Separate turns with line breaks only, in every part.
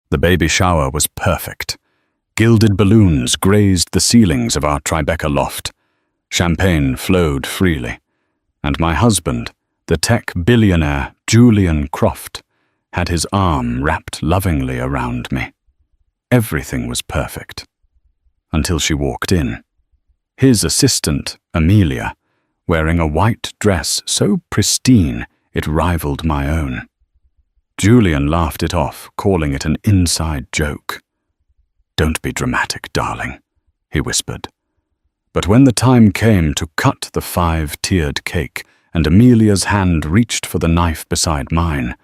The baby shower was perfect. Gilded balloons grazed the ceilings of our Tribeca loft. Champagne flowed freely. And my husband, the tech billionaire Julian Croft, had his arm wrapped lovingly around me. Everything was perfect. Until she walked in. His assistant, Amelia, wearing a white dress so pristine it rivaled my own. Julian laughed it off, calling it an inside joke. "Don't be dramatic, darling," he whispered. But when the time came to cut the 5-tiered cake and Amelia's hand reached for the knife beside mine,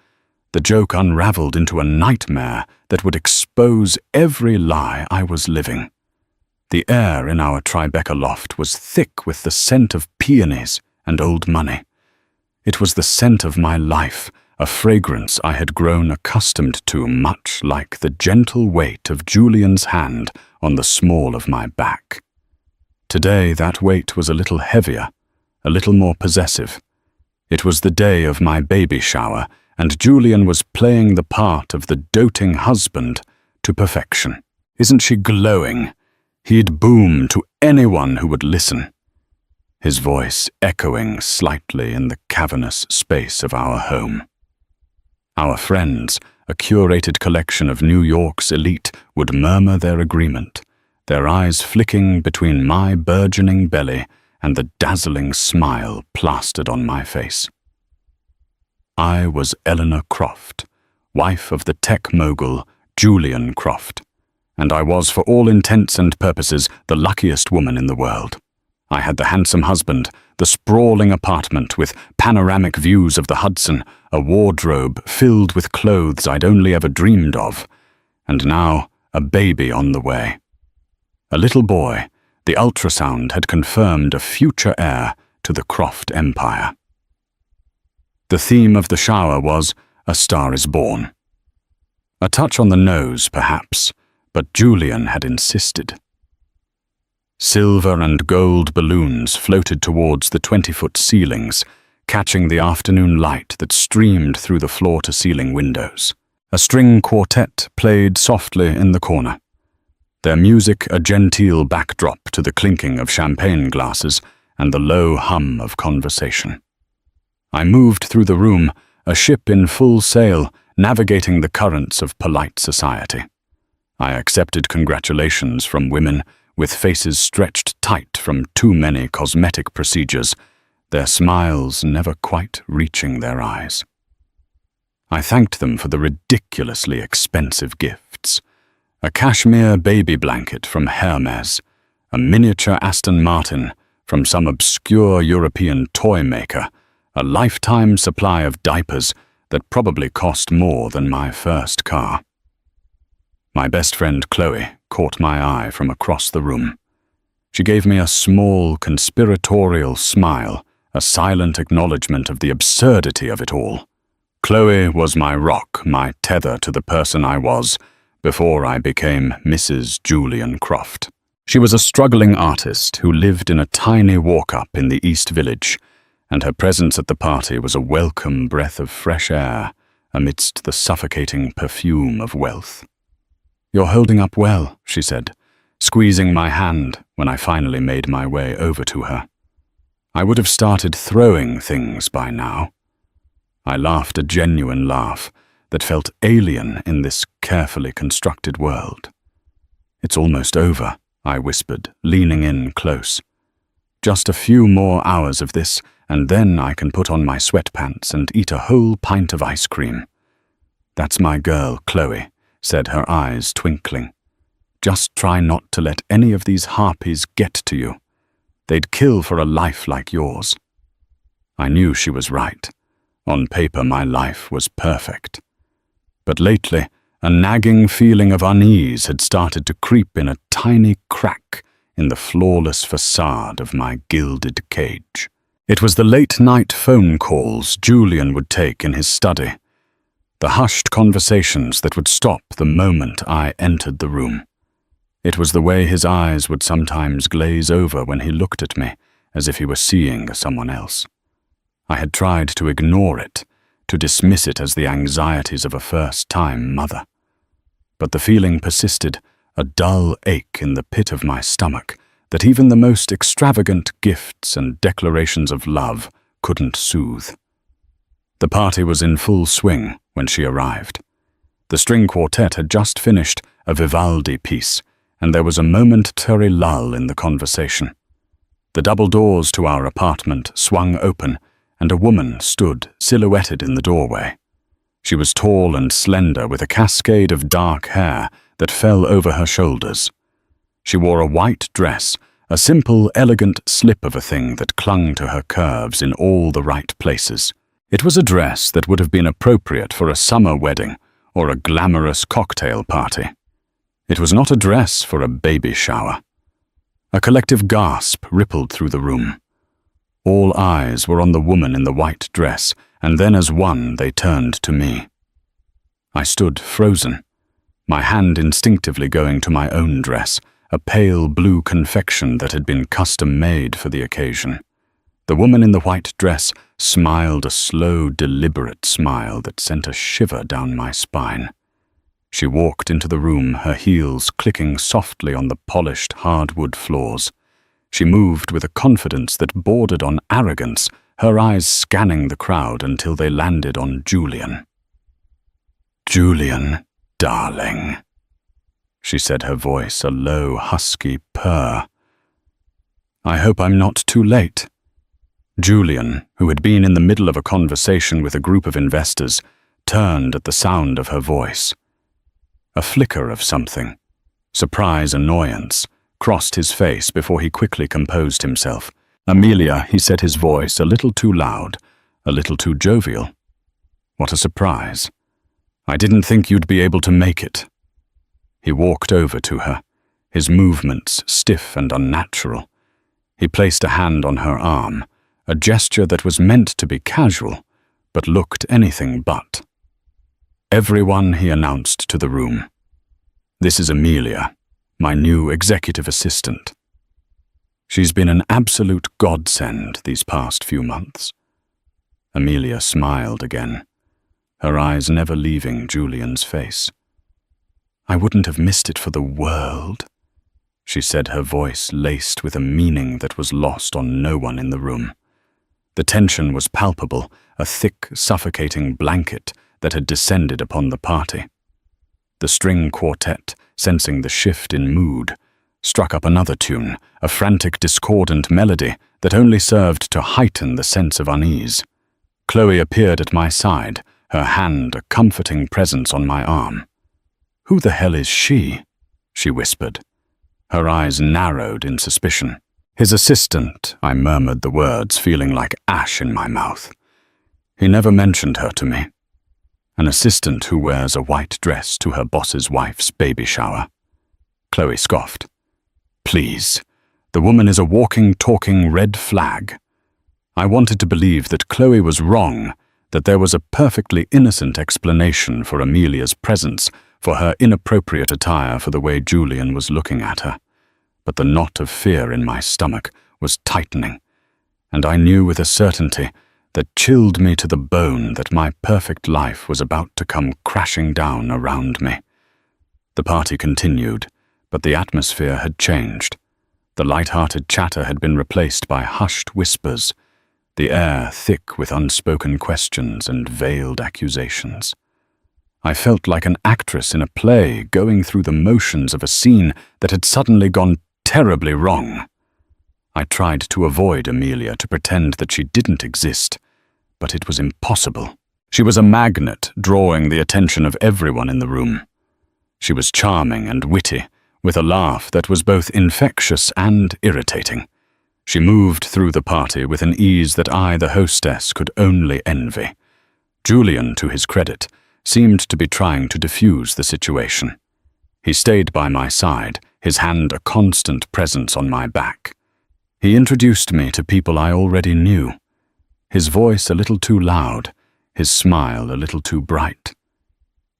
the joke unraveled into a nightmare that would expose every lie I was living. The air in our Tribeca loft was thick with the scent of peonies and old money. It was the scent of my life, a fragrance I had grown accustomed to, much like the gentle weight of Julian's hand on the small of my back. Today that weight was a little heavier, a little more possessive. It was the day of my baby shower, and Julian was playing the part of the doting husband to perfection. "Isn't she glowing?" He'd boom to anyone who would listen, his voice echoing slightly in the cavernous space of our home. Our friends, a curated collection of New York's elite, would murmur their agreement, their eyes flicking between my burgeoning belly and the dazzling smile plastered on my face. I was Eleanor Croft, wife of the tech mogul Julian Croft, and I was, for all intents and purposes, the luckiest woman in the world. I had the handsome husband, the sprawling apartment with panoramic views of the Hudson, a wardrobe filled with clothes I'd only ever dreamed of, and now a baby on the way. A little boy, the ultrasound had confirmed a future heir to the Croft empire. The theme of the shower was "A Star is Born." A touch on the nose, perhaps, but Julian had insisted. Silver and gold balloons floated towards the 20-foot ceilings, catching the afternoon light that streamed through the floor-to-ceiling windows. A string quartet played softly in the corner, their music a genteel backdrop to the clinking of champagne glasses and the low hum of conversation. I moved through the room, a ship in full sail, navigating the currents of polite society. I accepted congratulations from women with faces stretched tight from too many cosmetic procedures, their smiles never quite reaching their eyes. I thanked them for the ridiculously expensive gifts: a cashmere baby blanket from Hermes, a miniature Aston Martin from some obscure European toy maker, a lifetime supply of diapers that probably cost more than my first car. My best friend Chloe caught my eye from across the room. She gave me a small, conspiratorial smile, a silent acknowledgement of the absurdity of it all. Chloe was my rock, my tether to the person I was before I became Mrs. Julian Croft. She was a struggling artist who lived in a tiny walk-up in the East Village, and her presence at the party was a welcome breath of fresh air amidst the suffocating perfume of wealth. "You're holding up well," she said, squeezing my hand when I finally made my way over to her. I would have started throwing things by now. I laughed a genuine laugh that felt alien in this carefully constructed world. "It's almost over," I whispered, leaning in close. "Just a few more hours of this, and then I can put on my sweatpants and eat a whole pint of ice cream." "That's my girl, Chloe," said her eyes twinkling. "Just try not to let any of these harpies get to you. They'd kill for a life like yours." I knew she was right. On paper, my life was perfect. But lately, a nagging feeling of unease had started to creep in a tiny crack in the flawless facade of my gilded cage. It was the late-night phone calls Julian would take in his study, the hushed conversations that would stop the moment I entered the room. It was the way his eyes would sometimes glaze over when he looked at me, as if he were seeing someone else. I had tried to ignore it, to dismiss it as the anxieties of a first-time mother. But the feeling persisted, a dull ache in the pit of my stomach that even the most extravagant gifts and declarations of love couldn't soothe. The party was in full swing when she arrived. The string quartet had just finished a Vivaldi piece, and there was a momentary lull in the conversation. The double doors to our apartment swung open, and a woman stood silhouetted in the doorway. She was tall and slender, with a cascade of dark hair that fell over her shoulders. She wore a white dress, a simple, elegant slip of a thing that clung to her curves in all the right places. It was a dress that would have been appropriate for a summer wedding or a glamorous cocktail party. It was not a dress for a baby shower. A collective gasp rippled through the room. All eyes were on the woman in the white dress, and then as one they turned to me. I stood frozen, my hand instinctively going to my own dress, a pale blue confection that had been custom-made for the occasion. The woman in the white dress smiled a slow, deliberate smile that sent a shiver down my spine. She walked into the room, her heels clicking softly on the polished hardwood floors. She moved with a confidence that bordered on arrogance, her eyes scanning the crowd until they landed on Julian. "Julian, darling," she said, her voice a low, husky purr. "I hope I'm not too late." Julian, who had been in the middle of a conversation with a group of investors, turned at the sound of her voice. A flicker of something, surprise, annoyance, crossed his face before he quickly composed himself. "Amelia," he said, his voice a little too loud, a little too jovial. "What a surprise. I didn't think you'd be able to make it." He walked over to her, his movements stiff and unnatural. He placed a hand on her arm, a gesture that was meant to be casual, but looked anything but. "Everyone," he announced to the room. "This is Amelia, my new executive assistant. She's been an absolute godsend these past few months." Amelia smiled again, her eyes never leaving Julian's face. "I wouldn't have missed it for the world," she said, her voice laced with a meaning that was lost on no one in the room. The tension was palpable, a thick, suffocating blanket that had descended upon the party. The string quartet, sensing the shift in mood, struck up another tune, a frantic, discordant melody that only served to heighten the sense of unease. Chloe appeared at my side, her hand a comforting presence on my arm. "Who the hell is she?" she whispered. Her eyes narrowed in suspicion. "His assistant," I murmured the words, feeling like ash in my mouth. "He never mentioned her to me. An assistant who wears a white dress to her boss's wife's baby shower." Chloe scoffed. "Please, the woman is a walking, talking red flag." I wanted to believe that Chloe was wrong, that there was a perfectly innocent explanation for Amelia's presence, for her inappropriate attire, for the way Julian was looking at her. But the knot of fear in my stomach was tightening, and I knew with a certainty that chilled me to the bone that my perfect life was about to come crashing down around me. The party continued, but the atmosphere had changed. The light-hearted chatter had been replaced by hushed whispers, the air thick with unspoken questions and veiled accusations. I felt like an actress in a play going through the motions of a scene that had suddenly gone terribly wrong. I tried to avoid Amelia, to pretend that she didn't exist, but it was impossible. She was a magnet, drawing the attention of everyone in the room. She was charming and witty, with a laugh that was both infectious and irritating. She moved through the party with an ease that I, the hostess, could only envy. Julian, to his credit, seemed to be trying to diffuse the situation. He stayed by my side, his hand a constant presence on my back. He introduced me to people I already knew, his voice a little too loud, his smile a little too bright.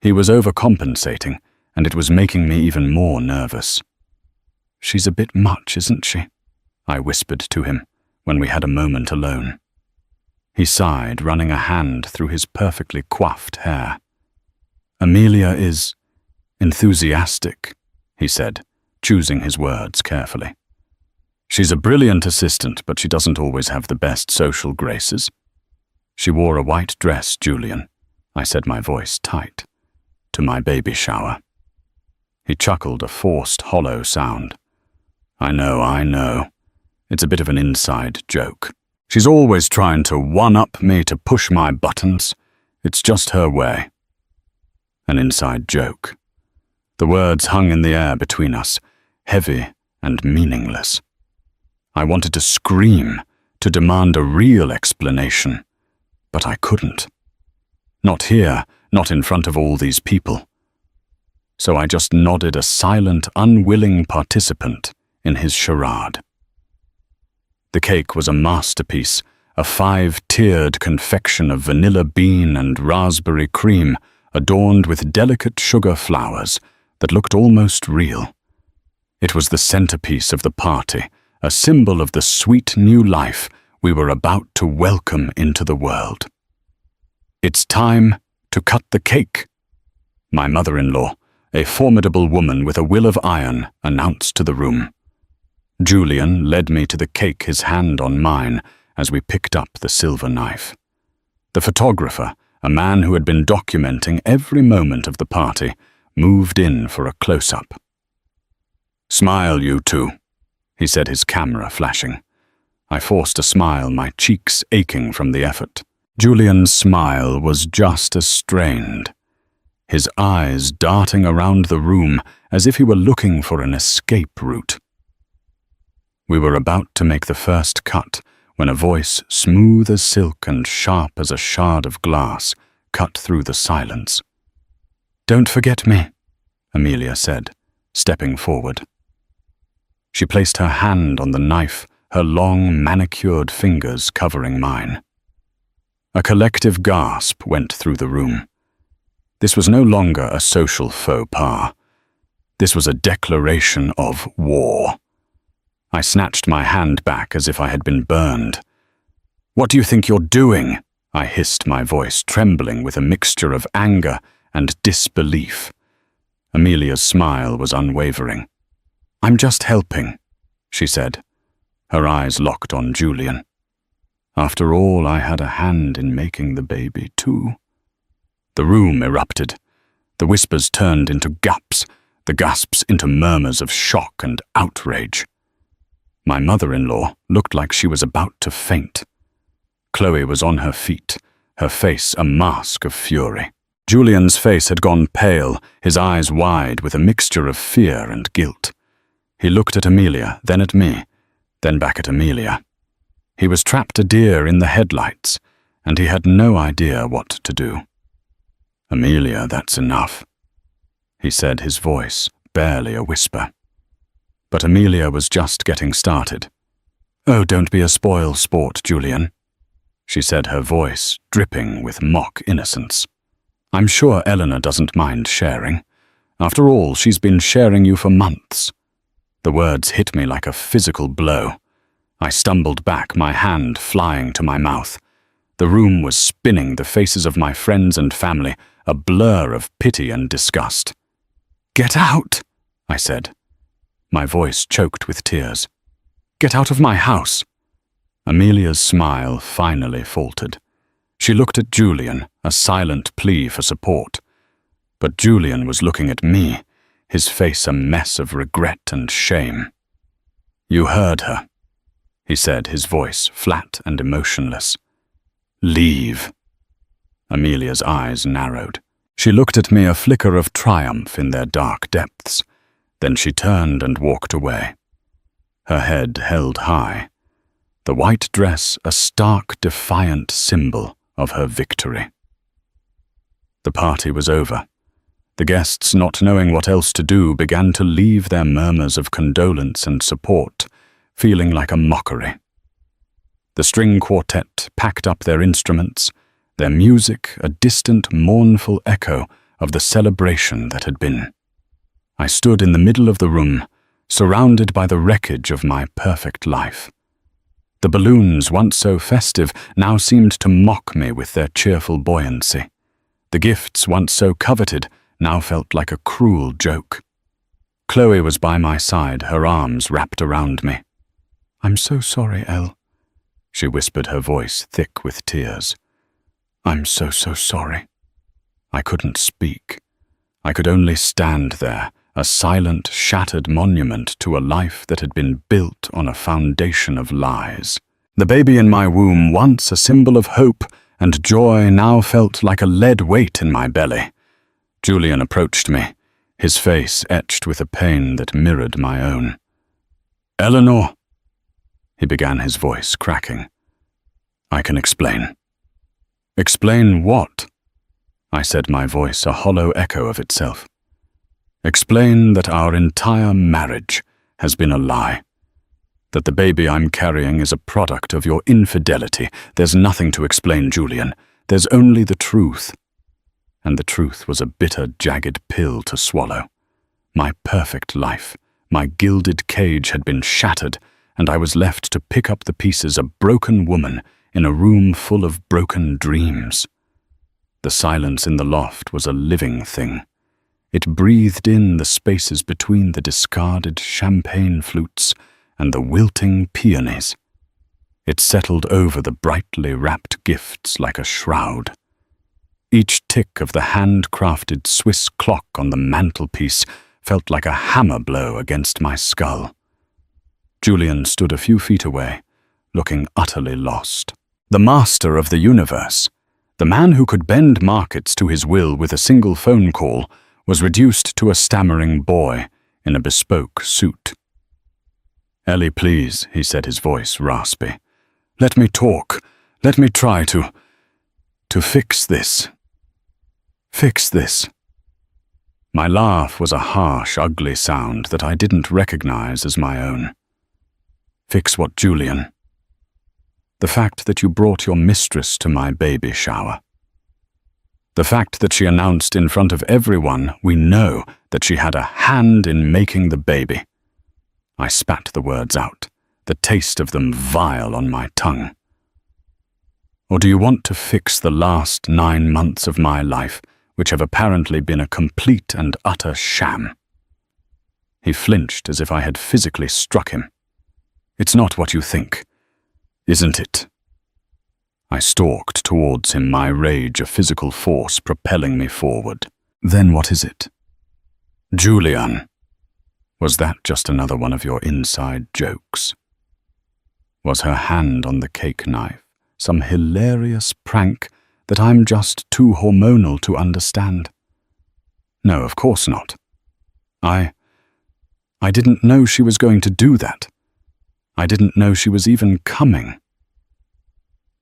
He was overcompensating, and it was making me even more nervous. "She's a bit much, isn't she?" I whispered to him when we had a moment alone. He sighed, running a hand through his perfectly coiffed hair. "Amelia is Enthusiastic, he said, choosing his words carefully. She's a brilliant assistant, but she doesn't always have the best social graces. She wore a white dress, Julian, I said, my voice tight, to my baby shower. He chuckled a forced, hollow sound. I know. It's a bit of an inside joke. She's always trying to one-up me, to push my buttons. It's just her way. An inside joke. The words hung in the air between us, heavy and meaningless. I wanted to scream, to demand a real explanation, but I couldn't. Not here, not in front of all these people. So I just nodded, a silent, unwilling participant in his charade. The cake was a masterpiece, a 5-tiered confection of vanilla bean and raspberry cream, adorned with delicate sugar flowers that looked almost real. It was the centerpiece of the party, a symbol of the sweet new life we were about to welcome into the world. It's time to cut the cake, my mother-in-law, a formidable woman with a will of iron, announced to the room. Julian led me to the cake, his hand on mine, as we picked up the silver knife. The photographer, a man who had been documenting every moment of the party, moved in for a close-up. Smile, you two, he said, his camera flashing. I forced a smile, my cheeks aching from the effort. Julian's smile was just as strained, his eyes darting around the room as if he were looking for an escape route. We were about to make the first cut when a voice, smooth as silk and sharp as a shard of glass, cut through the silence. Don't forget me, Amelia said, stepping forward. She placed her hand on the knife, her long, manicured fingers covering mine. A collective gasp went through the room. This was no longer a social faux pas. This was a declaration of war. I snatched my hand back as if I had been burned. What do you think you're doing? I hissed, my voice trembling with a mixture of anger and disbelief. Amelia's smile was unwavering. I'm just helping, she said, her eyes locked on Julian. After all, I had a hand in making the baby too. The room erupted. The whispers turned into gasps, the gasps into murmurs of shock and outrage. My mother-in-law looked like she was about to faint. Chloe was on her feet, her face a mask of fury. Julian's face had gone pale, his eyes wide with a mixture of fear and guilt. He looked at Amelia, then at me, then back at Amelia. He was trapped a deer in the headlights, and he had no idea what to do. Amelia, that's enough, he said, his voice barely a whisper. But Amelia was just getting started. Oh, don't be a spoil sport, Julian, she said, her voice dripping with mock innocence. I'm sure Eleanor doesn't mind sharing. After all, she's been sharing you for months. The words hit me like a physical blow. I stumbled back, my hand flying to my mouth. The room was spinning, the faces of my friends and family, a blur of pity and disgust. Get out, I said. My voice choked with tears. Get out of my house. Amelia's smile finally faltered. She looked at Julian, a silent plea for support. But Julian was looking at me, his face a mess of regret and shame. You heard her, he said, his voice flat and emotionless. Leave. Amelia's eyes narrowed. She looked at me, a flicker of triumph in their dark depths. Then she turned and walked away. Her head held high, the white dress a stark, defiant symbol of her victory. The party was over. The guests, not knowing what else to do, began to leave their murmurs of condolence and support, feeling like a mockery. The string quartet packed up their instruments, their music a distant, mournful echo of the celebration that had been. I stood in the middle of the room, surrounded by the wreckage of my perfect life. The balloons, once so festive, now seemed to mock me with their cheerful buoyancy. The gifts, once so coveted, now felt like a cruel joke. Chloe was by my side, her arms wrapped around me. "I'm so sorry, Elle," she whispered, her voice thick with tears. "I'm so sorry." I couldn't speak. I could only stand there, a silent, shattered monument to a life that had been built on a foundation of lies. The baby in my womb, once a symbol of hope and joy, now felt like a lead weight in my belly. Julian approached me, his face etched with a pain that mirrored my own. "Eleanor," he began, his voice cracking. "I can explain." "Explain what?" I said, my voice a hollow echo of itself. "Explain that our entire marriage has been a lie. That the baby I'm carrying is a product of your infidelity. There's nothing to explain, Julian. There's only the truth." And the truth was a bitter, jagged pill to swallow. My perfect life, my gilded cage had been shattered, and I was left to pick up the pieces, a broken woman in a room full of broken dreams. The silence in the loft was a living thing. It breathed in the spaces between the discarded champagne flutes and the wilting peonies. It settled over the brightly wrapped gifts like a shroud. Each tick of the hand-crafted Swiss clock on the mantelpiece felt like a hammer blow against my skull. Julian stood a few feet away, looking utterly lost. The master of the universe, the man who could bend markets to his will with a single phone call, was reduced to a stammering boy in a bespoke suit. "Ellie, please," he said, his voice raspy. "Let me talk. Let me try to fix this. Fix this." My laugh was a harsh, ugly sound that I didn't recognize as my own. "Fix what, Julian?" "The fact that you brought your mistress to my baby shower. The fact that she announced in front of everyone we know that she had a hand in making the baby." I spat the words out, the taste of them vile on my tongue. "Or do you want to fix the last 9 months of my life, which have apparently been a complete and utter sham?" He flinched as if I had physically struck him. "It's not what you think, isn't it?" I stalked towards him, my rage a physical force propelling me forward. "Then what is it?" "Julian, was that just another one of your inside jokes? Was her hand on the cake knife some hilarious prank that I'm just too hormonal to understand? No, of course not. I didn't know she was going to do that. I didn't know she was even coming."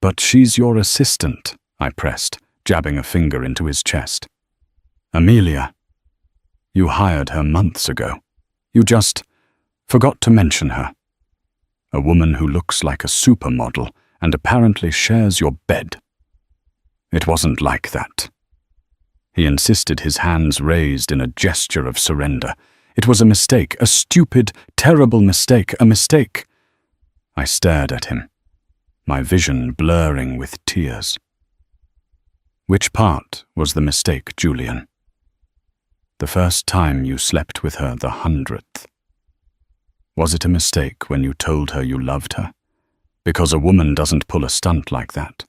"But she's your assistant," I pressed, jabbing a finger into his chest. "Amelia, you hired her months ago. You just forgot to mention her. A woman who looks like a supermodel and apparently shares your bed." "It wasn't like that." He insisted, his hands raised in a gesture of surrender. "It was a mistake, a stupid, terrible mistake, a mistake." I stared at him, my vision blurring with tears. "Which part was the mistake, Julian?" "The first time you slept with her, the 100th. Was it a mistake when you told her you loved her? Because a woman doesn't pull a stunt like that,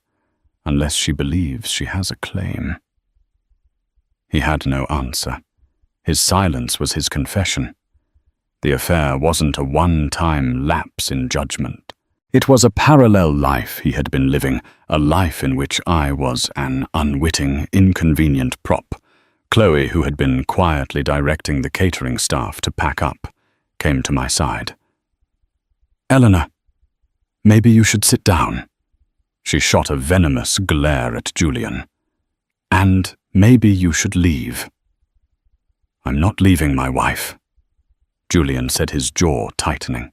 unless she believes she has a claim." He had no answer. His silence was his confession. The affair wasn't a one-time lapse in judgment. It was a parallel life he had been living, a life in which I was an unwitting, inconvenient prop. Chloe, who had been quietly directing the catering staff to pack up, came to my side. "Eleanor, maybe you should sit down." She shot a venomous glare at Julian. "And maybe you should leave." "I'm not leaving my wife," Julian said, his jaw tightening.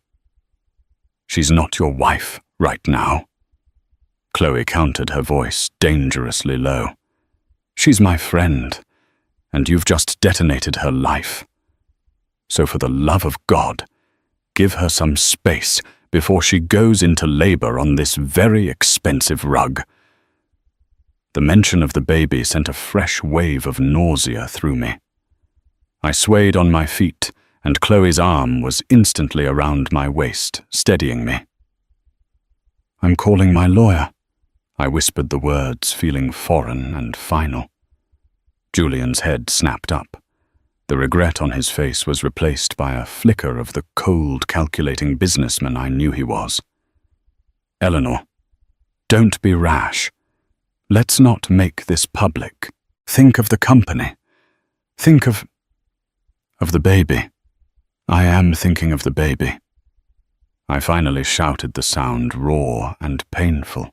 "She's not your wife right now." Chloe countered, her voice dangerously low. "She's my friend, and you've just detonated her life. So for the love of God, give her some space before she goes into labor on this very expensive rug." The mention of the baby sent a fresh wave of nausea through me. I swayed on my feet, and Chloe's arm was instantly around my waist, steadying me. "I'm calling my lawyer," I whispered the words, feeling foreign and final. Julian's head snapped up. The regret on his face was replaced by a flicker of the cold, calculating businessman I knew he was. "Eleanor, don't be rash. Let's not make this public. Think of the company. Think of the baby." "I am thinking of the baby." I finally shouted the sound raw and painful.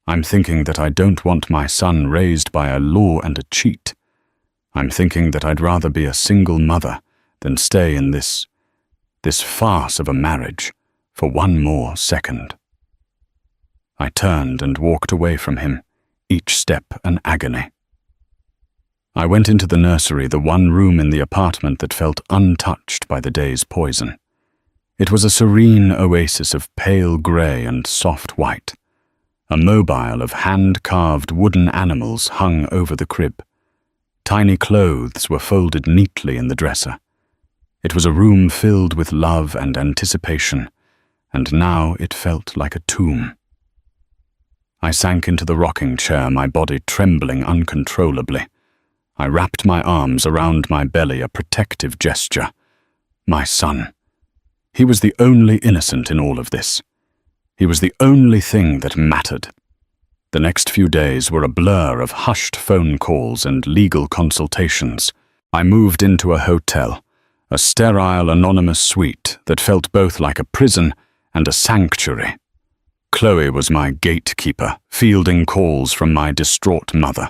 "I'm thinking that I don't want my son raised by a law and a cheat. I'm thinking that I'd rather be a single mother than stay in this farce of a marriage for one more second." I turned and walked away from him, each step an agony. I went into the nursery, the one room in the apartment that felt untouched by the day's poison. It was a serene oasis of pale grey and soft white. A mobile of hand-carved wooden animals hung over the crib. Tiny clothes were folded neatly in the dresser. It was a room filled with love and anticipation, and now it felt like a tomb. I sank into the rocking chair, my body trembling uncontrollably. I wrapped my arms around my belly, a protective gesture. My son. He was the only innocent in all of this. He was the only thing that mattered. The next few days were a blur of hushed phone calls and legal consultations. I moved into a hotel, a sterile, anonymous suite that felt both like a prison and a sanctuary. Chloe was my gatekeeper, fielding calls from my distraught mother,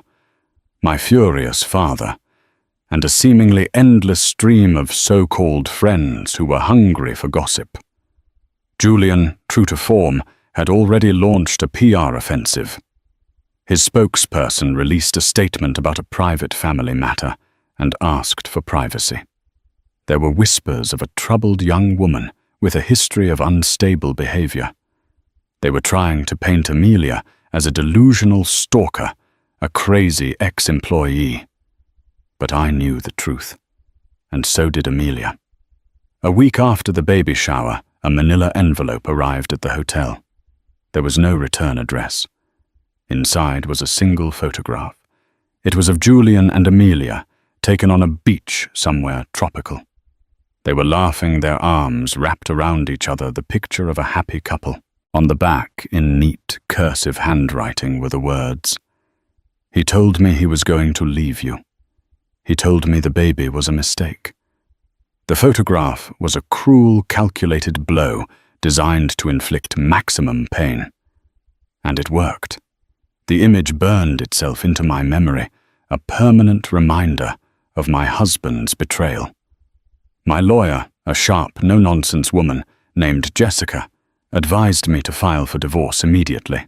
my furious father, and a seemingly endless stream of so-called friends who were hungry for gossip. Julian, true to form, had already launched a PR offensive. His spokesperson released a statement about a private family matter and asked for privacy. There were whispers of a troubled young woman with a history of unstable behavior. They were trying to paint Amelia as a delusional stalker, a crazy ex-employee. But I knew the truth, and so did Amelia. A week after the baby shower, a manila envelope arrived at the hotel. There was no return address. Inside was a single photograph. It was of Julian and Amelia, taken on a beach somewhere tropical. They were laughing, their arms wrapped around each other, the picture of a happy couple. On the back, in neat, cursive handwriting, were the words, "He told me he was going to leave you. He told me the baby was a mistake." The photograph was a cruel, calculated blow designed to inflict maximum pain. And it worked. The image burned itself into my memory, a permanent reminder of my husband's betrayal. My lawyer, a sharp, no-nonsense woman named Jessica, advised me to file for divorce immediately.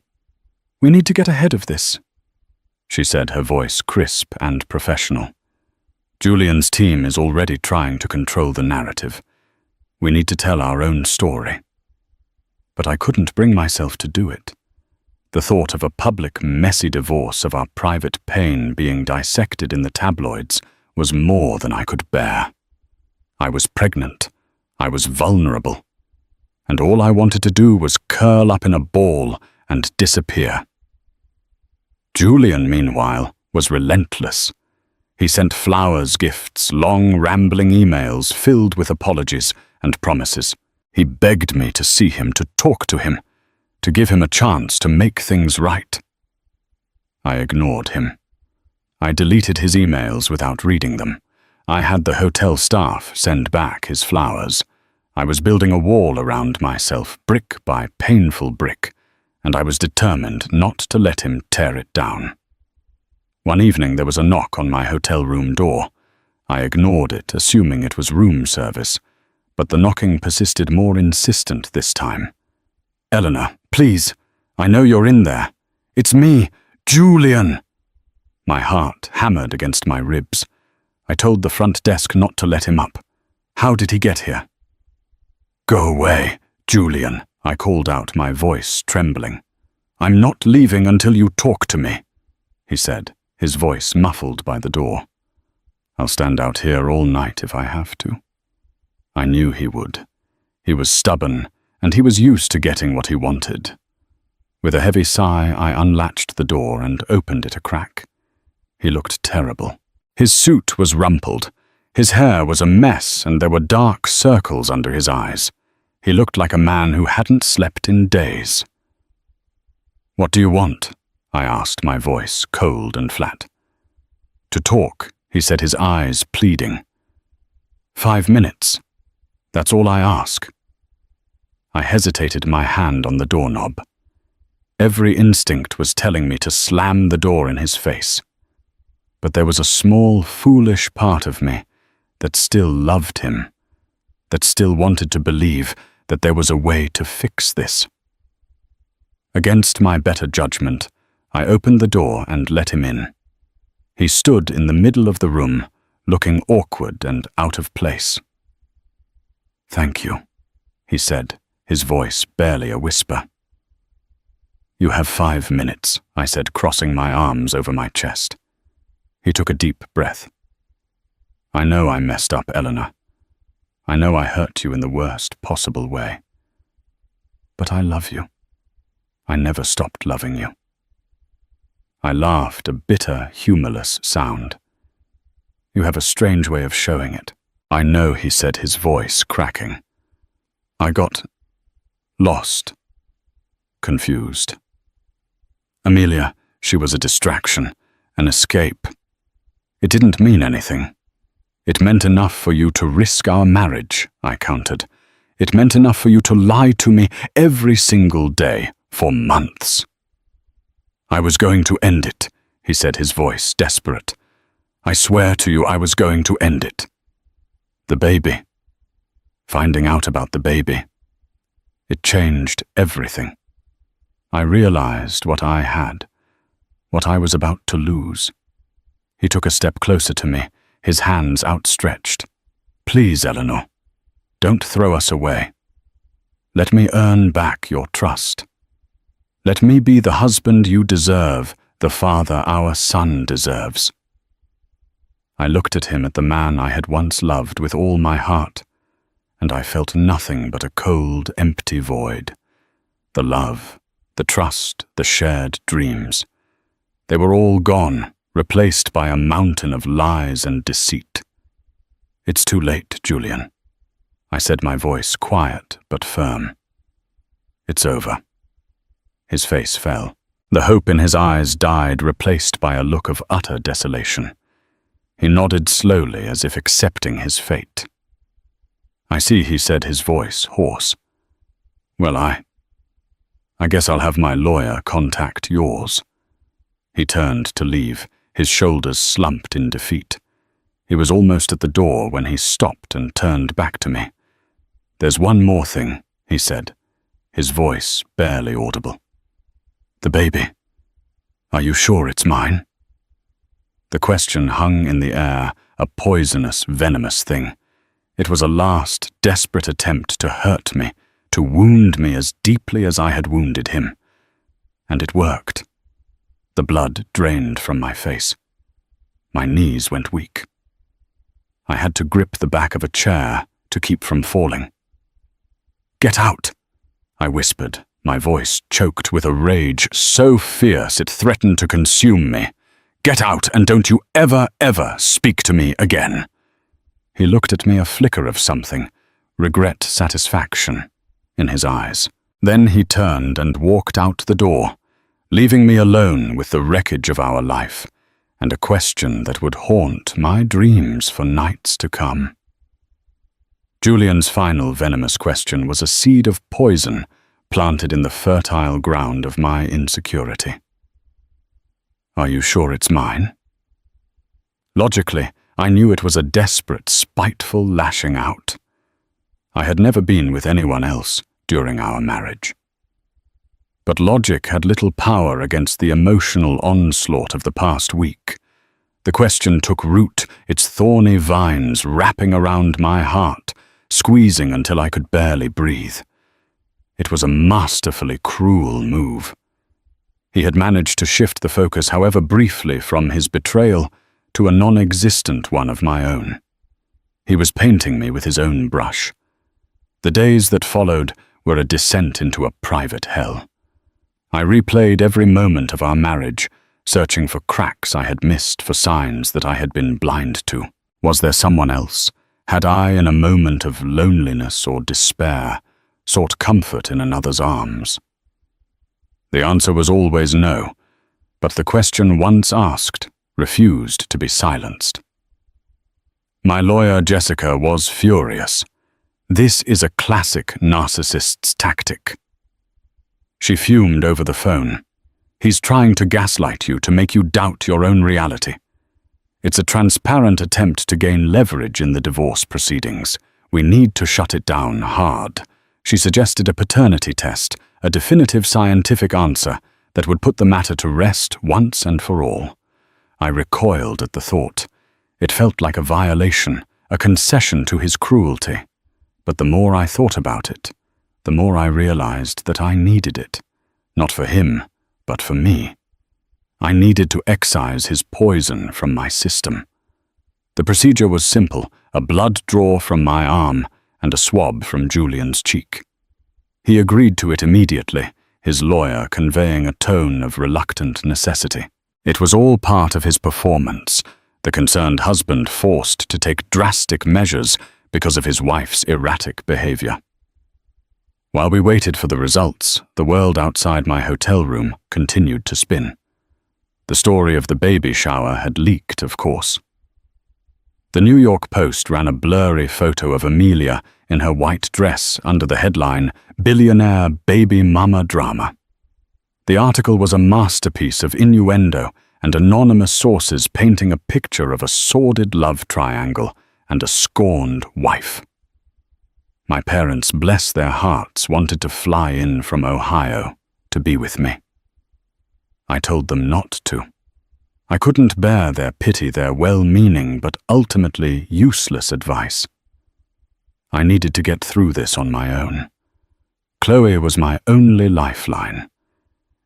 "We need to get ahead of this," she said, her voice crisp and professional. "Julian's team is already trying to control the narrative. We need to tell our own story." But I couldn't bring myself to do it. The thought of a public, messy divorce, of our private pain being dissected in the tabloids, was more than I could bear. I was pregnant. I was vulnerable. And all I wanted to do was curl up in a ball and disappear. Julian, meanwhile, was relentless. He sent flowers, gifts, long, rambling emails filled with apologies and promises. He begged me to see him, to talk to him, to give him a chance to make things right. I ignored him. I deleted his emails without reading them. I had the hotel staff send back his flowers. I was building a wall around myself, brick by painful brick, and I was determined not to let him tear it down. One evening there was a knock on my hotel room door. I ignored it, assuming it was room service, but the knocking persisted, more insistent this time. "Eleanor, please, I know you're in there. It's me, Julian." My heart hammered against my ribs. I told the front desk not to let him up. How did he get here? "Go away, Julian," I called out, my voice trembling. "I'm not leaving until you talk to me," he said, his voice muffled by the door. I'll stand out here all night if I have to. I knew he would. He was stubborn, and he was used to getting what he wanted. With a heavy sigh, I unlatched the door and opened it a crack. He looked terrible. His suit was rumpled. His hair was a mess, and there were dark circles under his eyes. He looked like a man who hadn't slept in days. "What do you want?" I asked, my voice cold and flat. "To talk," he said, his eyes pleading. 5 minutes. That's all I ask." I hesitated, my hand on the doorknob. Every instinct was telling me to slam the door in his face. But there was a small, foolish part of me that still loved him, that still wanted to believe that there was a way to fix this. Against my better judgment, I opened the door and let him in. He stood in the middle of the room, looking awkward and out of place. "Thank you," he said, his voice barely a whisper. "You have 5 minutes," I said, crossing my arms over my chest. He took a deep breath. "I know I messed up, Eleanor. I know I hurt you in the worst possible way. But I love you. I never stopped loving you." I laughed, a bitter, humorless sound. "You have a strange way of showing it." "I know," he said, his voice cracking. "I got lost, confused. Amelia, she was a distraction, an escape. It didn't mean anything. It meant enough for you to risk our marriage," I countered. "It meant enough for you to lie to me every single day for months." "I was going to end it," he said, his voice desperate. "I swear to you I was going to end it. The baby. Finding out about the baby. It changed everything. I realized what I had, what I was about to lose." He took a step closer to me, his hands outstretched. "Please, Eleanor, don't throw us away. Let me earn back your trust. Let me be the husband you deserve, the father our son deserves." I looked at him, at the man I had once loved with all my heart, and I felt nothing but a cold, empty void. The love, the trust, the shared dreams. They were all gone, replaced by a mountain of lies and deceit. "It's too late, Julian," I said, my voice quiet but firm. "It's over." His face fell. The hope in his eyes died, replaced by a look of utter desolation. He nodded slowly, as if accepting his fate. "I see," he said, his voice hoarse. "Well, I guess I'll have my lawyer contact yours." He turned to leave, his shoulders slumped in defeat. He was almost at the door when he stopped and turned back to me. "There's one more thing," he said, his voice barely audible. "The baby. Are you sure it's mine?" The question hung in the air, a poisonous, venomous thing. It was a last, desperate attempt to hurt me, to wound me as deeply as I had wounded him. And it worked. The blood drained from my face. My knees went weak. I had to grip the back of a chair to keep from falling. "Get out!" I whispered, my voice choked with a rage so fierce it threatened to consume me. "Get out, and don't you ever, ever speak to me again." He looked at me, a flicker of something, regret, satisfaction, in his eyes. Then he turned and walked out the door, leaving me alone with the wreckage of our life, and a question that would haunt my dreams for nights to come. Julian's final venomous question was a seed of poison planted in the fertile ground of my insecurity. "Are you sure it's mine?" Logically, I knew it was a desperate, spiteful lashing out. I had never been with anyone else during our marriage. But logic had little power against the emotional onslaught of the past week. The question took root, its thorny vines wrapping around my heart, squeezing until I could barely breathe. It was a masterfully cruel move. He had managed to shift the focus, however briefly, from his betrayal to a non-existent one of my own. He was painting me with his own brush. The days that followed were a descent into a private hell. I replayed every moment of our marriage, searching for cracks I had missed, for signs that I had been blind to. Was there someone else? Had I, in a moment of loneliness or despair, sought comfort in another's arms? The answer was always no, but the question once asked refused to be silenced. My lawyer, Jessica, was furious. This is a classic narcissist's tactic. She fumed over the phone. He's trying to gaslight you, to make you doubt your own reality. It's a transparent attempt to gain leverage in the divorce proceedings. We need to shut it down hard. She suggested a paternity test, a definitive scientific answer that would put the matter to rest once and for all. I recoiled at the thought. It felt like a violation, a concession to his cruelty. But the more I thought about it, the more I realized that I needed it. Not for him, but for me. I needed to excise his poison from my system. The procedure was simple, a blood draw from my arm and a swab from Julian's cheek. He agreed to it immediately, his lawyer conveying a tone of reluctant necessity. It was all part of his performance, the concerned husband forced to take drastic measures because of his wife's erratic behavior. While we waited for the results, the world outside my hotel room continued to spin. The story of the baby shower had leaked, of course. The New York Post ran a blurry photo of Amelia in her white dress under the headline, "Billionaire Baby Mama Drama." The article was a masterpiece of innuendo and anonymous sources painting a picture of a sordid love triangle and a scorned wife. My parents, bless their hearts, wanted to fly in from Ohio to be with me. I told them not to. I couldn't bear their pity, their well-meaning but ultimately useless advice. I needed to get through this on my own. Chloe was my only lifeline.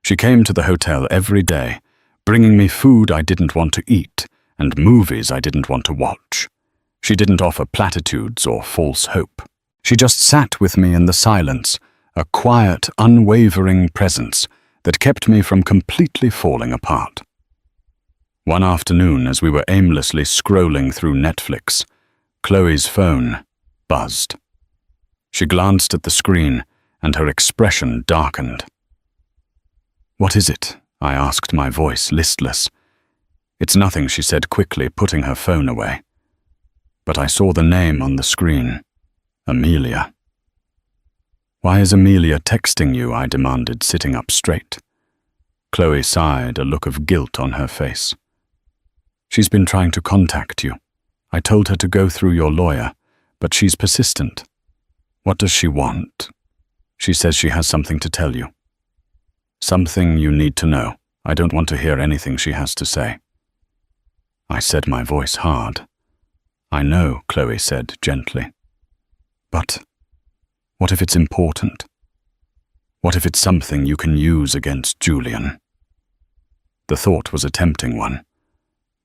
She came to the hotel every day, bringing me food I didn't want to eat and movies I didn't want to watch. She didn't offer platitudes or false hope. She just sat with me in the silence, a quiet, unwavering presence that kept me from completely falling apart. One afternoon, as we were aimlessly scrolling through Netflix, Chloe's phone buzzed. She glanced at the screen, and her expression darkened. "What is it?" I asked, my voice listless. "It's nothing," she said quickly, putting her phone away. But I saw the name on the screen. Amelia. "Why is Amelia texting you?" I demanded, sitting up straight. Chloe sighed, a look of guilt on her face. "She's been trying to contact you. I told her to go through your lawyer, but she's persistent." "What does she want?" "She says she has something to tell you." "Something you need to know. I don't want to hear anything she has to say." I said, my voice hard. "I know," Chloe said gently. "But what if it's important? What if it's something you can use against Julian?" The thought was a tempting one.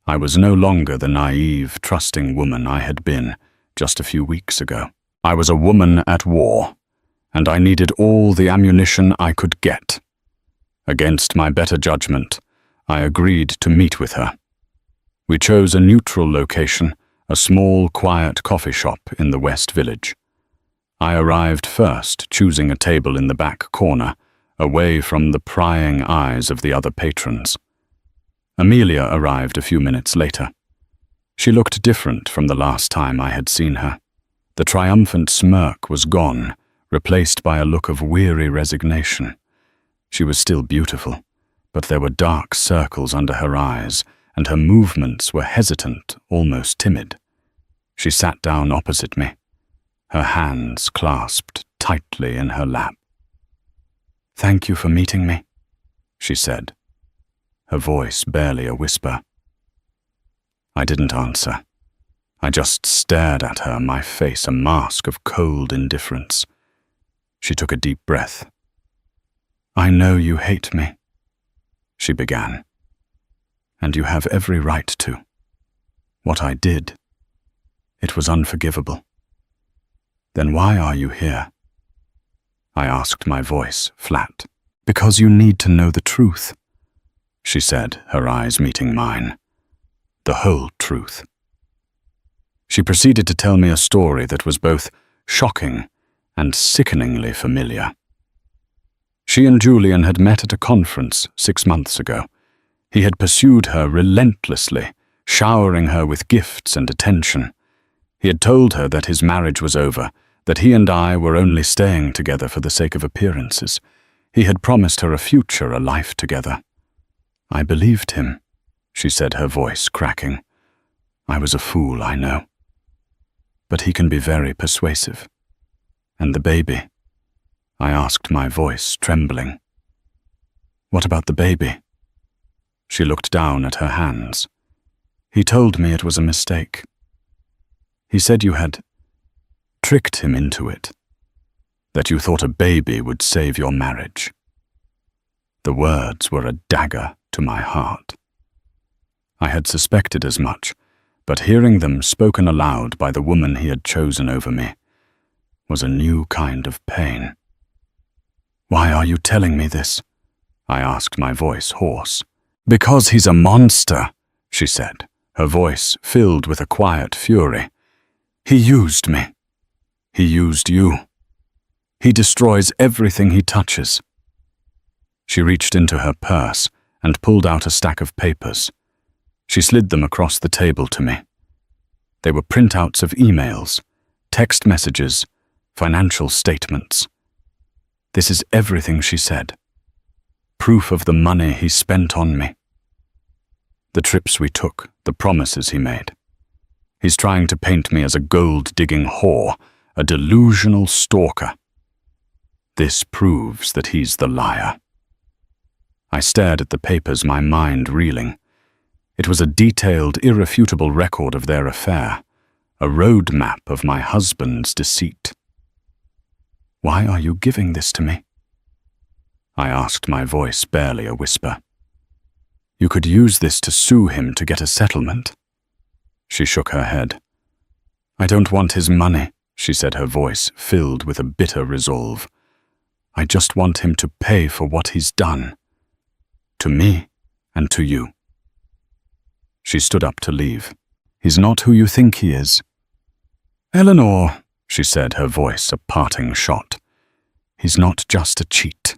I was no longer the naive, trusting woman I had been just a few weeks ago. I was a woman at war, and I needed all the ammunition I could get. Against my better judgment, I agreed to meet with her. We chose a neutral location, a small, quiet coffee shop in the West Village. I arrived first, choosing a table in the back corner, away from the prying eyes of the other patrons. Amelia arrived a few minutes later. She looked different from the last time I had seen her. The triumphant smirk was gone, replaced by a look of weary resignation. She was still beautiful, but there were dark circles under her eyes, and her movements were hesitant, almost timid. She sat down opposite me, her hands clasped tightly in her lap. "Thank you for meeting me," she said, her voice barely a whisper. I didn't answer. I just stared at her, my face a mask of cold indifference. She took a deep breath. "I know you hate me," she began, "and you have every right to. What I did, it was unforgivable. Then why are you here? I asked, my voice flat. Because you need to know the truth, she said, her eyes meeting mine. The whole truth. She proceeded to tell me a story that was both shocking and sickeningly familiar. She and Julian had met at a conference 6 months ago. He had pursued her relentlessly, showering her with gifts and attention. He had told her that his marriage was over, that he and I were only staying together for the sake of appearances. He had promised her a future, a life together. I believed him, she said, her voice cracking. I was a fool, I know. But he can be very persuasive. And the baby? I asked, my voice trembling. What about the baby? She looked down at her hands. He told me it was a mistake. He said you had tricked him into it, that you thought a baby would save your marriage. The words were a dagger to my heart. I had suspected as much, but hearing them spoken aloud by the woman he had chosen over me was a new kind of pain. Why are you telling me this? I asked, my voice hoarse. Because he's a monster, she said, her voice filled with a quiet fury. He used me. He used you. He destroys everything he touches. She reached into her purse and pulled out a stack of papers. She slid them across the table to me. They were printouts of emails, text messages, financial statements. This is everything she said. Proof of the money he spent on me. The trips we took, the promises he made. He's trying to paint me as a gold-digging whore, a delusional stalker. This proves that he's the liar. I stared at the papers, my mind reeling. It was a detailed, irrefutable record of their affair, a road map of my husband's deceit. Why are you giving this to me? I asked, my voice barely a whisper. You could use this to sue him to get a settlement. She shook her head. I don't want his money, she said, her voice filled with a bitter resolve. I just want him to pay for what he's done. To me and to you. She stood up to leave. He's not who you think he is. Eleanor, she said, her voice a parting shot. He's not just a cheat.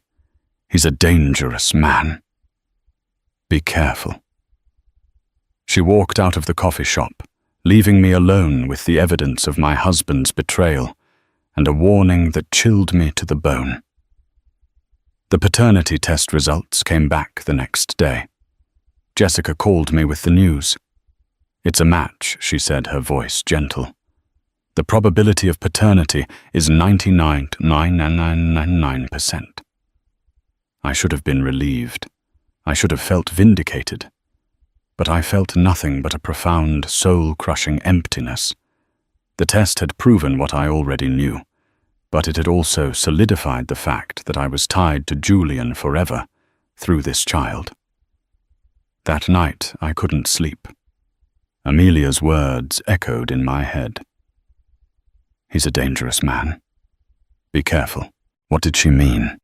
He's a dangerous man. Be careful. She walked out of the coffee shop, leaving me alone with the evidence of my husband's betrayal and a warning that chilled me to the bone. The paternity test results came back the next day. Jessica called me with the news. It's a match, she said, her voice gentle. The probability of paternity is 99.999%. I should have been relieved. I should have felt vindicated. But I felt nothing but a profound, soul-crushing emptiness. The test had proven what I already knew, but it had also solidified the fact that I was tied to Julian forever through this child. That night I couldn't sleep. Amelia's words echoed in my head. He's a dangerous man. Be careful. What did she mean?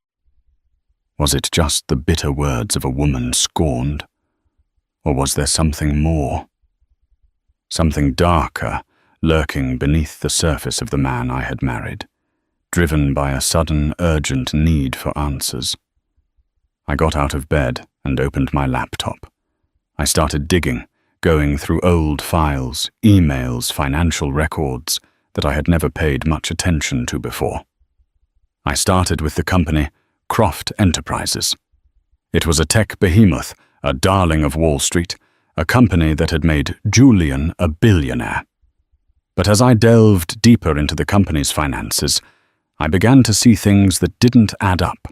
Was it just the bitter words of a woman scorned? Or was there something more? Something darker lurking beneath the surface of the man I had married, driven by a sudden, urgent need for answers. I got out of bed and opened my laptop. I started digging, going through old files, emails, financial records that I had never paid much attention to before. I started with the company Croft Enterprises. It was a tech behemoth, a darling of Wall Street, a company that had made Julian a billionaire. But as I delved deeper into the company's finances, I began to see things that didn't add up.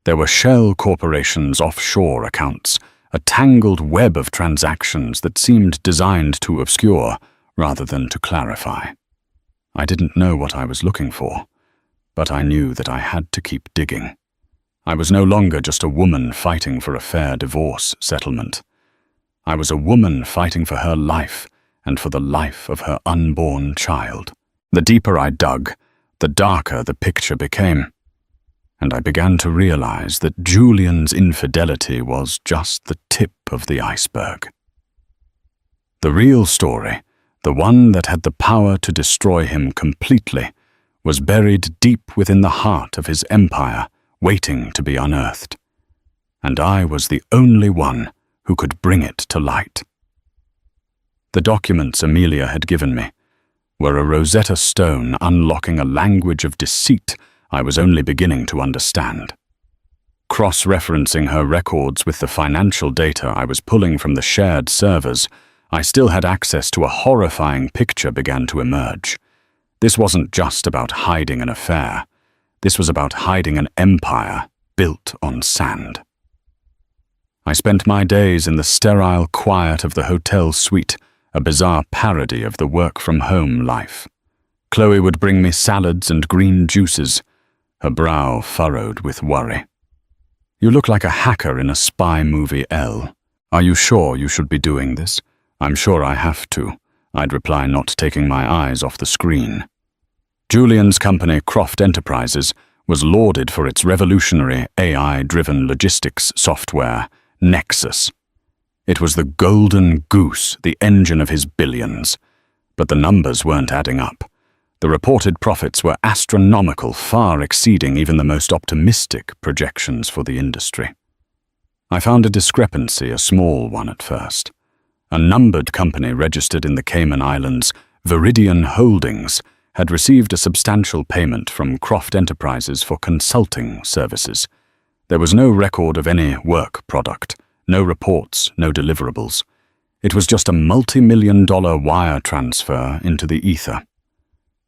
There were shell corporations' offshore accounts, a tangled web of transactions that seemed designed to obscure rather than to clarify. I didn't know what I was looking for, but I knew that I had to keep digging. I was no longer just a woman fighting for a fair divorce settlement. I was a woman fighting for her life and for the life of her unborn child. The deeper I dug, the darker the picture became, and I began to realize that Julian's infidelity was just the tip of the iceberg. The real story, the one that had the power to destroy him completely, was buried deep within the heart of his empire, waiting to be unearthed. And I was the only one who could bring it to light. The documents Amelia had given me were a Rosetta Stone unlocking a language of deceit I was only beginning to understand. Cross-referencing her records with the financial data I was pulling from the shared servers, I still had access to a horrifying picture began to emerge. This wasn't just about hiding an affair. This was about hiding an empire built on sand. I spent my days in the sterile quiet of the hotel suite, a bizarre parody of the work-from-home life. Chloe would bring me salads and green juices, her brow furrowed with worry. "You look like a hacker in a spy movie, Elle. Are you sure you should be doing this?" "I'm sure I have to," I'd reply, not taking my eyes off the screen. Julian's company, Croft Enterprises, was lauded for its revolutionary AI-driven logistics software, Nexus. It was the golden goose, the engine of his billions. But the numbers weren't adding up. The reported profits were astronomical, far exceeding even the most optimistic projections for the industry. I found a discrepancy, a small one at first. A numbered company registered in the Cayman Islands, Viridian Holdings, had received a substantial payment from Croft Enterprises for consulting services. There was no record of any work product, no reports, no deliverables. It was just a multi-million-dollar wire transfer into the ether.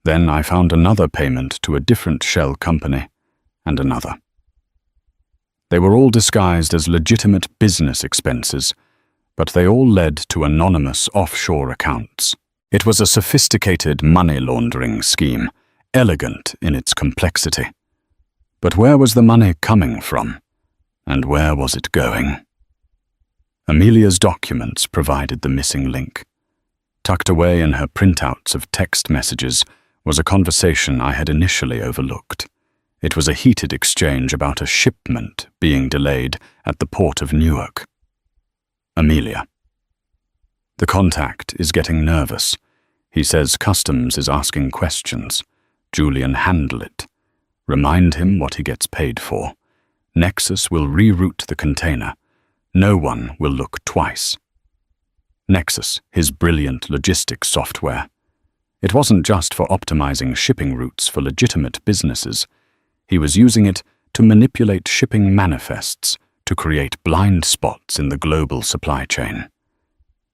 Then I found another payment to a different shell company, and another. They were all disguised as legitimate business expenses, but they all led to anonymous offshore accounts. It was a sophisticated money laundering scheme, elegant in its complexity. But where was the money coming from? And where was it going? Amelia's documents provided the missing link. Tucked away in her printouts of text messages was a conversation I had initially overlooked. It was a heated exchange about a shipment being delayed at the port of Newark. Amelia. "The contact is getting nervous. He says customs is asking questions. Julian, handle it. Remind him what he gets paid for. Nexus will reroute the container. No one will look twice." Nexus, his brilliant logistics software. It wasn't just for optimizing shipping routes for legitimate businesses. He was using it to manipulate shipping manifests, to create blind spots in the global supply chain.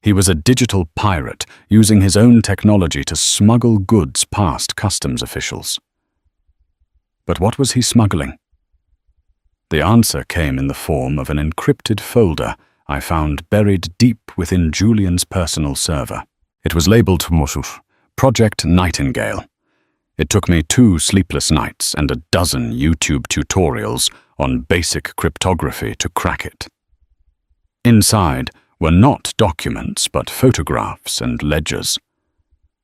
He was a digital pirate, using his own technology to smuggle goods past customs officials. But what was he smuggling? The answer came in the form of an encrypted folder I found buried deep within Julian's personal server. It was labeled Project Nightingale. It took me 2 sleepless nights and a dozen YouTube tutorials on basic cryptography to crack it. Inside were not documents but photographs and ledgers.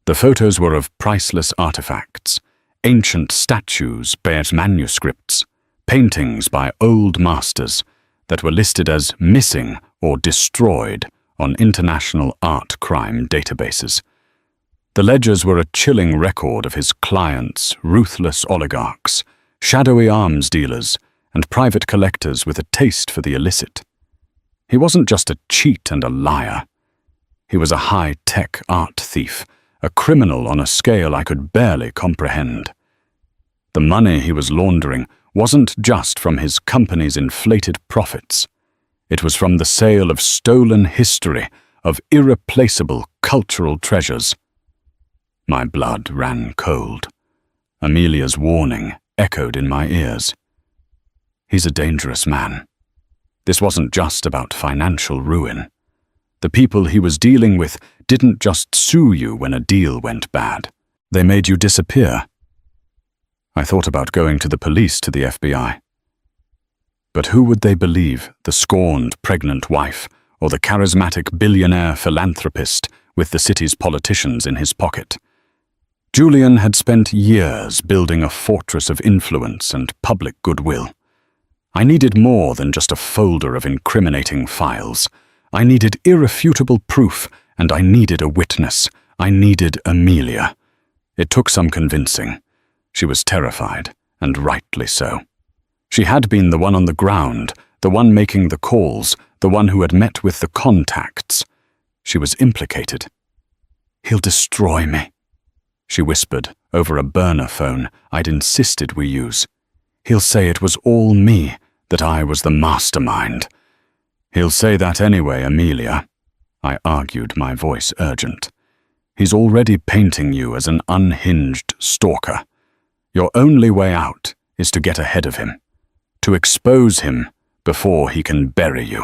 The photos were of priceless artifacts, ancient statues, manuscripts, paintings by old masters that were listed as missing or destroyed on international art crime databases. The ledgers were a chilling record of his clients, ruthless oligarchs, shadowy arms dealers, and private collectors with a taste for the illicit. He wasn't just a cheat and a liar. He was a high-tech art thief, a criminal on a scale I could barely comprehend. The money he was laundering wasn't just from his company's inflated profits. It was from the sale of stolen history, of irreplaceable cultural treasures. My blood ran cold. Amelia's warning echoed in my ears. He's a dangerous man. This wasn't just about financial ruin. The people he was dealing with didn't just sue you when a deal went bad. They made you disappear. I thought about going to the police, to the FBI. But who would they believe, the scorned pregnant wife or the charismatic billionaire philanthropist with the city's politicians in his pocket. Julian had spent years building a fortress of influence and public goodwill. I needed more than just a folder of incriminating files. I needed irrefutable proof, and I needed a witness. I needed Amelia. It took some convincing. She was terrified, and rightly so. She had been the one on the ground, the one making the calls, the one who had met with the contacts. She was implicated. "He'll destroy me," she whispered over a burner phone I'd insisted we use. "He'll say it was all me, that I was the mastermind." "He'll say that anyway, Amelia," I argued, my voice urgent. "He's already painting you as an unhinged stalker. Your only way out is to get ahead of him, to expose him before he can bury you."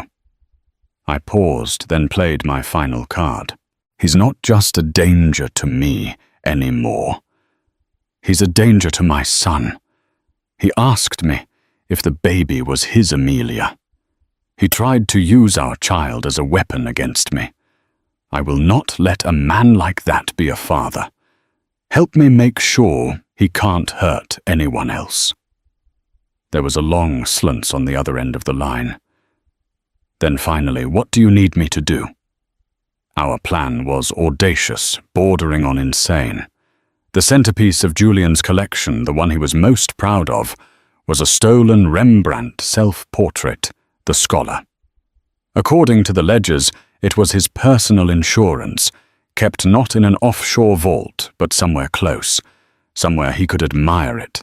I paused, then played my final card. He's not just a danger to me anymore. He's a danger to my son. He asked me if the baby was his Amelia. He tried to use our child as a weapon against me. I will not let a man like that be a father. Help me make sure he can't hurt anyone else. There was a long silence on the other end of the line. Then finally, "What do you need me to do?" Our plan was audacious, bordering on insane. The centerpiece of Julian's collection, the one he was most proud of, was a stolen Rembrandt self-portrait, The Scholar. According to the ledgers, it was his personal insurance, kept not in an offshore vault, but somewhere close, somewhere he could admire it.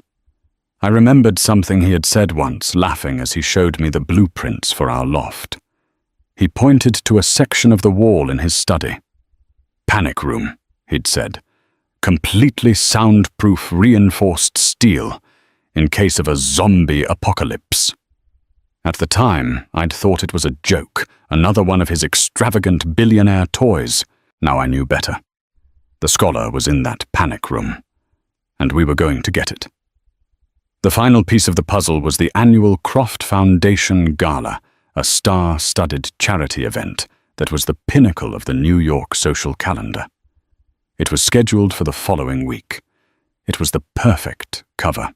I remembered something he had said once, laughing as he showed me the blueprints for our loft. He pointed to a section of the wall in his study. "Panic room," he'd said. "Completely soundproof reinforced steel, in case of a zombie apocalypse." At the time, I'd thought it was a joke, another one of his extravagant billionaire toys. Now I knew better. The Scholar was in that panic room, and we were going to get it. The final piece of the puzzle was the annual Croft Foundation Gala, a star-studded charity event that was the pinnacle of the New York social calendar. It was scheduled for the following week. It was the perfect cover.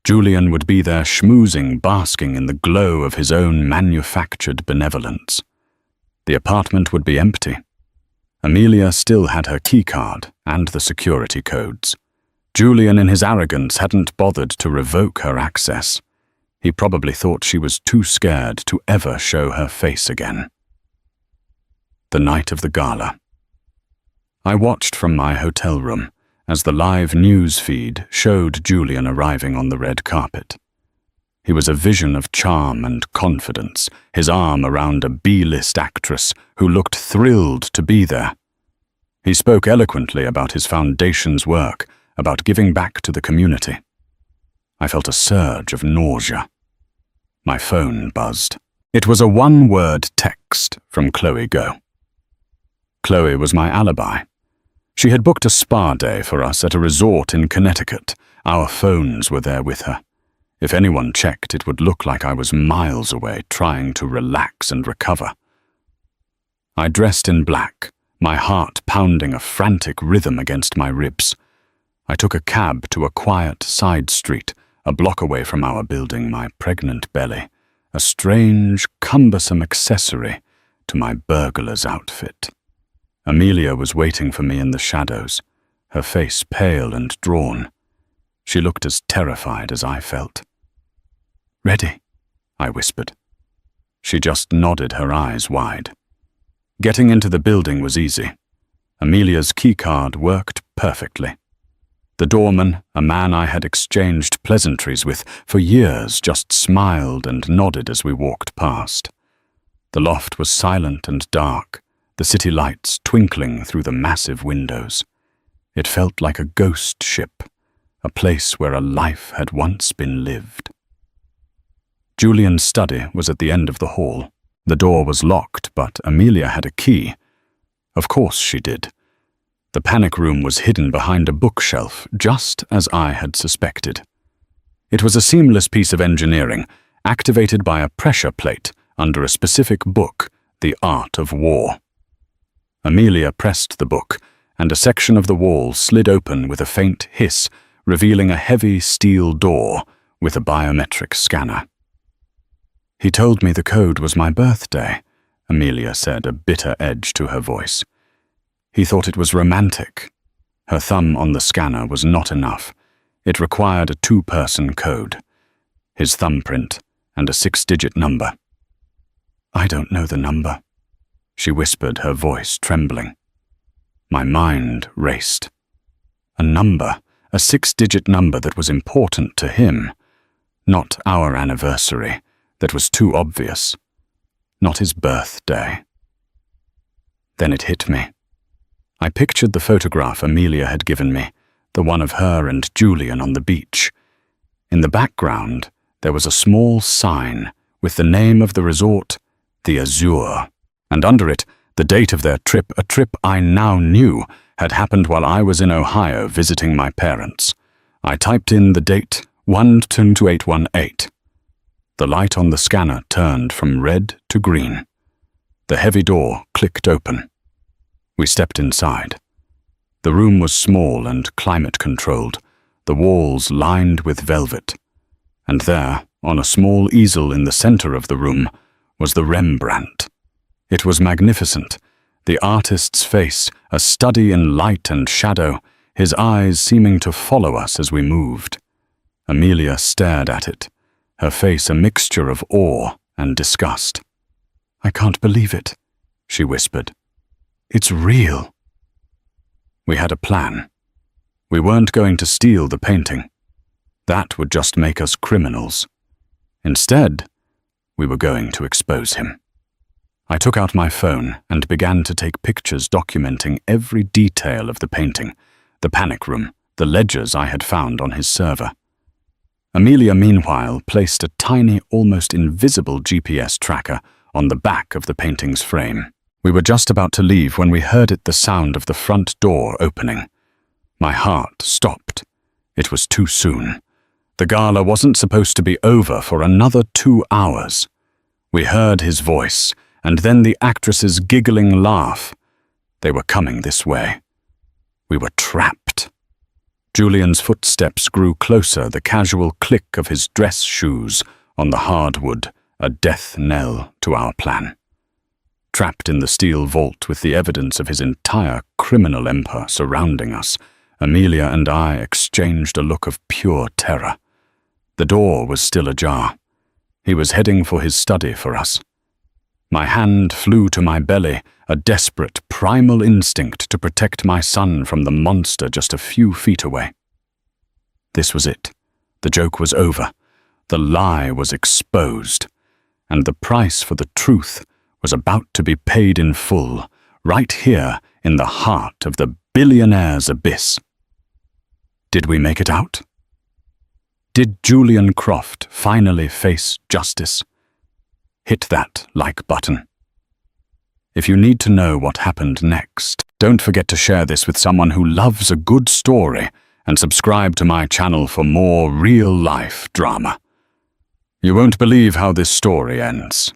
Julian would be there schmoozing, basking in the glow of his own manufactured benevolence. The apartment would be empty. Amelia still had her keycard and the security codes. Julian, in his arrogance, hadn't bothered to revoke her access. He probably thought she was too scared to ever show her face again. The night of the gala. I watched from my hotel room as the live news feed showed Julian arriving on the red carpet. He was a vision of charm and confidence, his arm around a B-list actress who looked thrilled to be there. He spoke eloquently about his foundation's work, about giving back to the community. I felt a surge of nausea. My phone buzzed. It was a one-word text from Chloe Go. Chloe was my alibi. She had booked a spa day for us at a resort in Connecticut. Our phones were there with her. If anyone checked, it would look like I was miles away trying to relax and recover. I dressed in black, my heart pounding a frantic rhythm against my ribs. I took a cab to a quiet side street, a block away from our building, my pregnant belly, a strange, cumbersome accessory to my burglar's outfit. Amelia was waiting for me in the shadows, her face pale and drawn. She looked as terrified as I felt. "Ready?" I whispered. She just nodded, her eyes wide. Getting into the building was easy. Amelia's keycard worked perfectly. The doorman, a man I had exchanged pleasantries with for years, just smiled and nodded as we walked past. The loft was silent and dark, the city lights twinkling through the massive windows. It felt like a ghost ship, a place where a life had once been lived. Julian's study was at the end of the hall. The door was locked, but Amelia had a key. Of course she did. The panic room was hidden behind a bookshelf, just as I had suspected. It was a seamless piece of engineering, activated by a pressure plate under a specific book, The Art of War. Amelia pressed the book, and a section of the wall slid open with a faint hiss, revealing a heavy steel door with a biometric scanner. "He told me the code was my birthday," Amelia said, a bitter edge to her voice. "He thought it was romantic." Her thumb on the scanner was not enough. It required a 2-person code. His thumbprint and a 6-digit number. "I don't know the number," she whispered, her voice trembling. My mind raced. A number, a 6-digit number that was important to him. Not our anniversary, that was too obvious. Not his birthday. Then it hit me. I pictured the photograph Amelia had given me, the one of her and Julian on the beach. In the background, there was a small sign with the name of the resort, the Azure, and under it, the date of their trip, a trip I now knew had happened while I was in Ohio visiting my parents. I typed in the date 1-2818. The light on the scanner turned from red to green. The heavy door clicked open. We stepped inside. The room was small and climate-controlled, the walls lined with velvet. And there, on a small easel in the center of the room, was the Rembrandt. It was magnificent, the artist's face, a study in light and shadow, his eyes seeming to follow us as we moved. Amelia stared at it, her face a mixture of awe and disgust. "I can't believe it," she whispered. "It's real." We had a plan. We weren't going to steal the painting. That would just make us criminals. Instead, we were going to expose him. I took out my phone and began to take pictures documenting every detail of the painting, the panic room, the ledgers I had found on his server. Amelia, meanwhile, placed a tiny, almost invisible GPS tracker on the back of the painting's frame. We were just about to leave when we heard the sound of the front door opening. My heart stopped. It was too soon. The gala wasn't supposed to be over for another 2 hours. We heard his voice, and then the actress's giggling laugh. They were coming this way. We were trapped. Julian's footsteps grew closer, the casual click of his dress shoes on the hardwood, a death knell to our plan. Trapped in the steel vault with the evidence of his entire criminal empire surrounding us, Amelia and I exchanged a look of pure terror. The door was still ajar. He was heading for his study for us. My hand flew to my belly, a desperate, primal instinct to protect my son from the monster just a few feet away. This was it. The joke was over. The lie was exposed. And the price for the truth was about to be paid in full, right here in the heart of the billionaire's abyss. Did we make it out? Did Julian Croft finally face justice? Hit that like button. If you need to know what happened next, don't forget to share this with someone who loves a good story and subscribe to my channel for more real-life drama. You won't believe how this story ends.